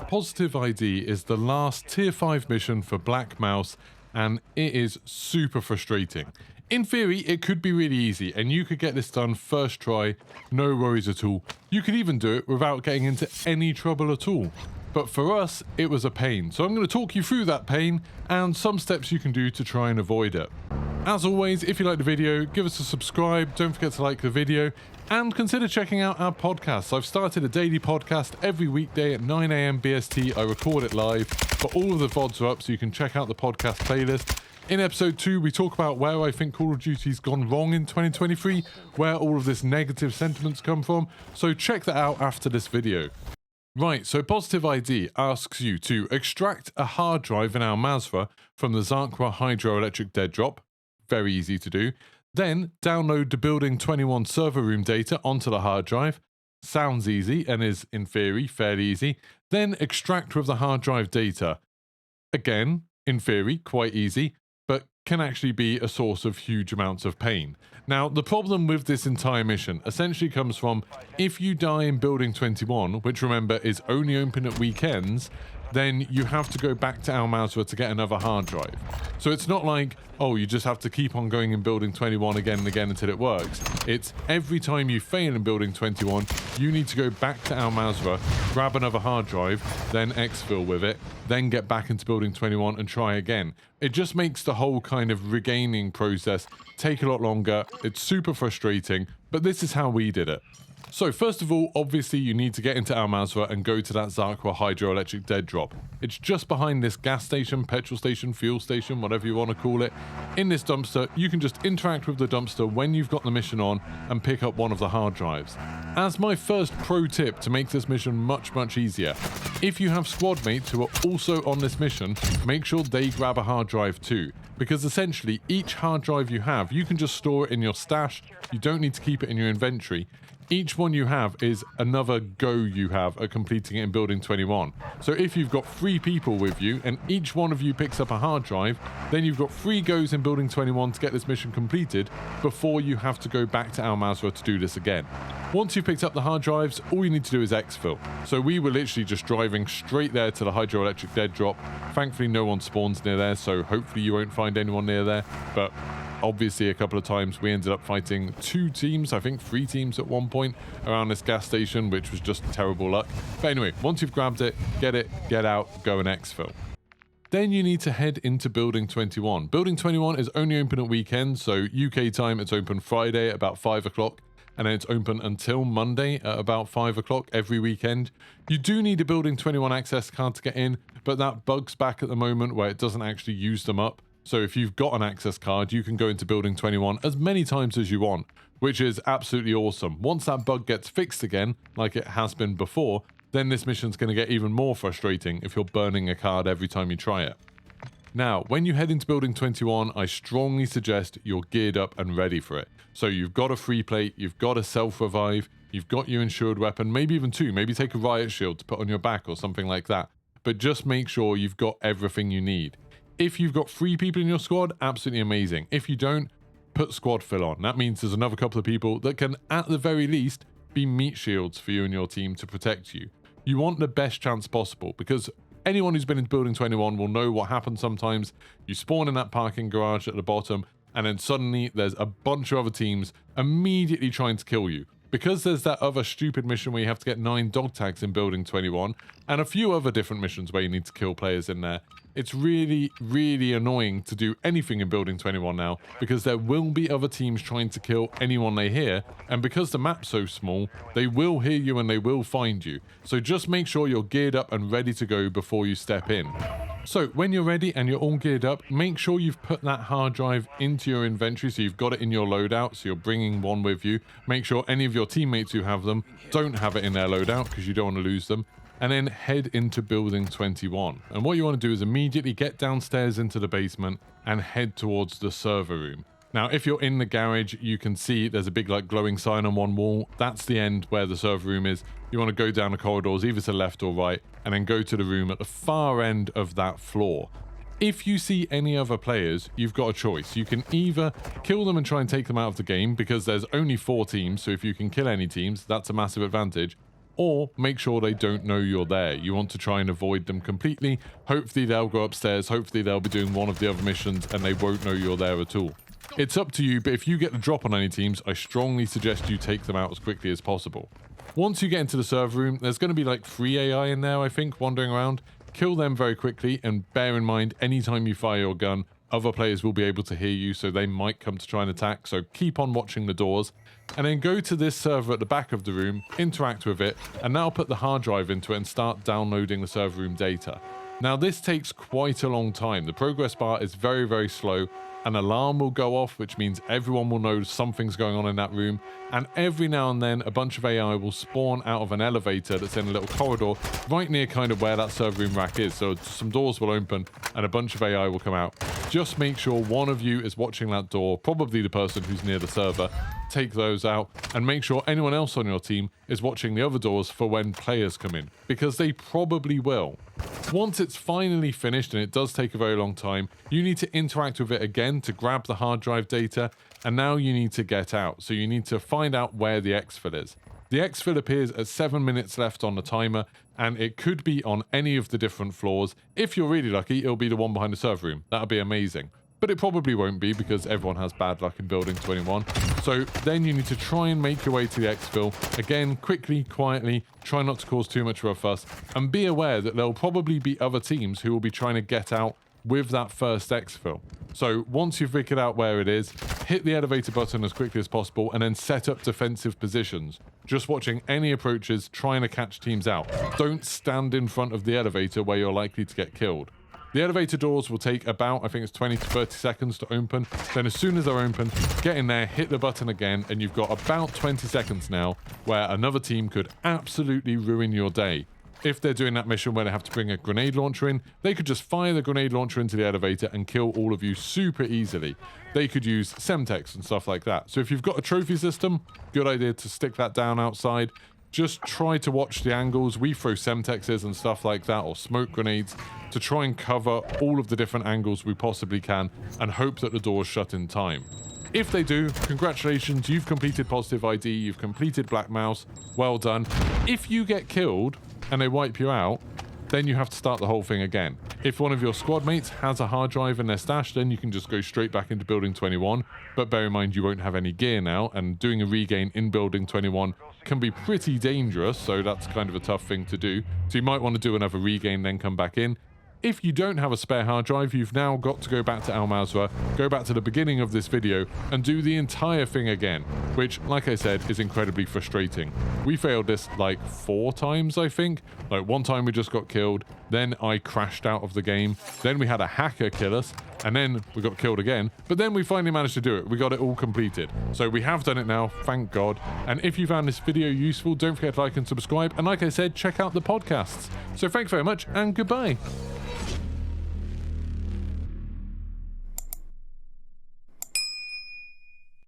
Positive ID is the last tier 5 mission for Black Mouse, and it is super frustrating. In theory, it could be really easy, and you could get this done first try, no worries at all. You could even do it without getting into any trouble at all. But for us, it was a pain, so I'm going to talk you through that pain and some steps you can do to try and avoid it. As always, if you like the video, give us a subscribe, don't forget to like the video, and consider checking out our podcasts. I've started a daily podcast every weekday at 9 AM BST. I record it live, but all of the VODs are up, so you can check out the podcast playlist. In episode 2, we talk about where I think Call of Duty's gone wrong in 2023, where all of this negative sentiments come from, so check that out after this video. Right, so Positive ID asks you to extract a hard drive in Al Mazrah from the Zarqwa hydroelectric dead drop. Very easy to do. Then download the Building 21 server room data onto the hard drive. Sounds easy and is, in theory, fairly easy. Then extract with the hard drive data. Again, in theory, quite easy, but can actually be a source of huge amounts of pain. Now, the problem with this entire mission essentially comes from if you die in Building 21, which remember is only open at weekends, then you have to go back to Al Mazrah to get another hard drive. So it's not like, oh, you just have to keep on going in Building 21 again and again until it works. It's every time you fail in Building 21, you need to go back to Al Mazrah, grab another hard drive, then exfil with it, then get back into Building 21 and try again. It just makes the whole kind of regaining process take a lot longer. It's super frustrating, but this is how we did it. So first of all, obviously you need to get into Al Mazrah and go to that Zarqwa hydroelectric dead drop. It's just behind this gas station, petrol station, fuel station, whatever you want to call it. In this dumpster, you can just interact with the dumpster when you've got the mission on and pick up one of the hard drives. As my first pro tip to make this mission much easier, if you have squad mates who are also on this mission, make sure they grab a hard drive too. Because essentially each hard drive you have, you can just store it in your stash. You don't need to keep it in your inventory. Each one you have is another go you have at completing it in Building 21. So if you've got 3 people with you and each one of you picks up a hard drive, then you've got 3 goes in Building 21 to get this mission completed before you have to go back to Al Mazrah to do this again. Once you've picked up the hard drives, all you need to do is exfil. So we were literally just driving straight there to the hydroelectric dead drop. Thankfully no one spawns near there, so hopefully you won't find anyone near there, but obviously a couple of times we ended up fighting 2 teams, I think 3 teams at one point around this gas station, which was just terrible luck. But anyway, once you've grabbed it, get out, go and exfil. Then you need to head into Building 21. Building 21 is only open at weekends, so UK time it's open Friday at about 5 o'clock, and then it's open until Monday at about 5 o'clock every weekend. You do need a Building 21 access card to get in, but that bug's back at the moment where it doesn't actually use them up. So if you've got an access card, you can go into Building 21 as many times as you want, which is absolutely awesome. Once that bug gets fixed again, like it has been before, then this mission's going to get even more frustrating if you're burning a card every time you try it. Now, when you head into Building 21, I strongly suggest you're geared up and ready for it. So you've got a free plate, you've got a self-revive, you've got your insured weapon, maybe even 2, maybe take a riot shield to put on your back or something like that. But just make sure you've got everything you need. If you've got 3 people in your squad, absolutely amazing. If you don't, put squad fill on. That means there's another couple of people that can, at the very least, be meat shields for you and your team to protect you. You want the best chance possible, because anyone who's been in Building 21 will know what happens sometimes. You spawn in that parking garage at the bottom, and then suddenly there's a bunch of other teams immediately trying to kill you. Because there's that other stupid mission where you have to get 9 dog tags in Building 21, and a few other different missions where you need to kill players in there, it's really annoying to do anything in Building 21 now, because there will be other teams trying to kill anyone they hear, and because the map's so small, they will hear you and they will find you. So just make sure you're geared up and ready to go before you step in. So when you're ready and you're all geared up, make sure you've put that hard drive into your inventory, so you've got it in your loadout, so you're bringing one with you. Make sure any of your teammates who have them don't have it in their loadout, because you don't want to lose them. And then head into Building 21. And what you want to do is immediately get downstairs into the basement and head towards the server room. Now, if you're in the garage, you can see there's a big like glowing sign on one wall. That's the end where the server room is. You want to go down the corridors, either to the left or right, and then go to the room at the far end of that floor. If you see any other players, you've got a choice. You can either kill them and try and take them out of the game, because there's only 4 teams, so if you can kill any teams, that's a massive advantage. or make sure they don't know you're there. You want to try and avoid them completely. Hopefully they'll go upstairs, hopefully they'll be doing one of the other missions and they won't know you're there at all. It's up to you, but if you get the drop on any teams, I strongly suggest you take them out as quickly as possible. Once you get into the server room, there's going to be like 3 AI in there, I think, wandering around. Kill them very quickly, and bear in mind, anytime you fire your gun, other players will be able to hear you, so they might come to try and attack, so keep on watching the doors. And then go to this server at the back of the room, interact with it, and now put the hard drive into it and start downloading the server room data. Now this takes quite a long time. The progress bar is very, very slow. An alarm will go off, which means everyone will know something's going on in that room, and every now and then a bunch of AI will spawn out of an elevator that's in a little corridor right near kind of where that server room rack is. So some doors will open and a bunch of AI will come out. Just make sure one of you is watching that door, probably the person who's near the server. Take those out and make sure anyone else on your team is watching the other doors for when players come in, because they probably will. Once it's finally finished, and it does take a very long time, you need to interact with it again to grab the hard drive data, and now you need to get out. So you need to find out where the exfil is. The exfil appears at 7 minutes left on the timer, and it could be on any of the different floors. If you're really lucky, it'll be the one behind the server room. That'll be amazing. But it probably won't be, because everyone has bad luck in Building 21. So then you need to try and make your way to the exfil. Again, quickly, quietly, try not to cause too much of a fuss, and be aware that there'll probably be other teams who will be trying to get out with that first exfil. So once you've figured out where it is, hit the elevator button as quickly as possible and then set up defensive positions. Just watching any approaches, trying to catch teams out. Don't stand in front of the elevator where you're likely to get killed. The elevator doors will take about, I think it's 20 to 30 seconds to open. Then as soon as they're open, get in there, hit the button again, and you've got about 20 seconds now where another team could absolutely ruin your day. If they're doing that mission where they have to bring a grenade launcher in, they could just fire the grenade launcher into the elevator and kill all of you super easily. They could use Semtex and stuff like that. So if you've got a trophy system, good idea to stick that down outside. Just try to watch the angles. We throw Semtexes and stuff like that, or smoke grenades, to try and cover all of the different angles we possibly can and hope that the doors shut in time. If they do, congratulations, you've completed Positive ID, you've completed Black Mouse, well done. If you get killed and they wipe you out, then you have to start the whole thing again. If one of your squad mates has a hard drive in their stash, then you can just go straight back into Building 21, but bear in mind you won't have any gear now, and doing a regain in Building 21 can be pretty dangerous, so that's kind of a tough thing to do. So you might want to do another regain, then come back in. If you don't have a spare hard drive, you've now got to go back to Al Mazrah, go back to the beginning of this video, and do the entire thing again, which, like I said, is incredibly frustrating. We failed this like 4 times, I think. Like one time we just got killed, then I crashed out of the game, then we had a hacker kill us, and then we got killed again, but then we finally managed to do it. We got it all completed. So we have done it now, thank God. And if you found this video useful, don't forget to like and subscribe, and like I said, check out the podcasts. So thanks very much, and goodbye.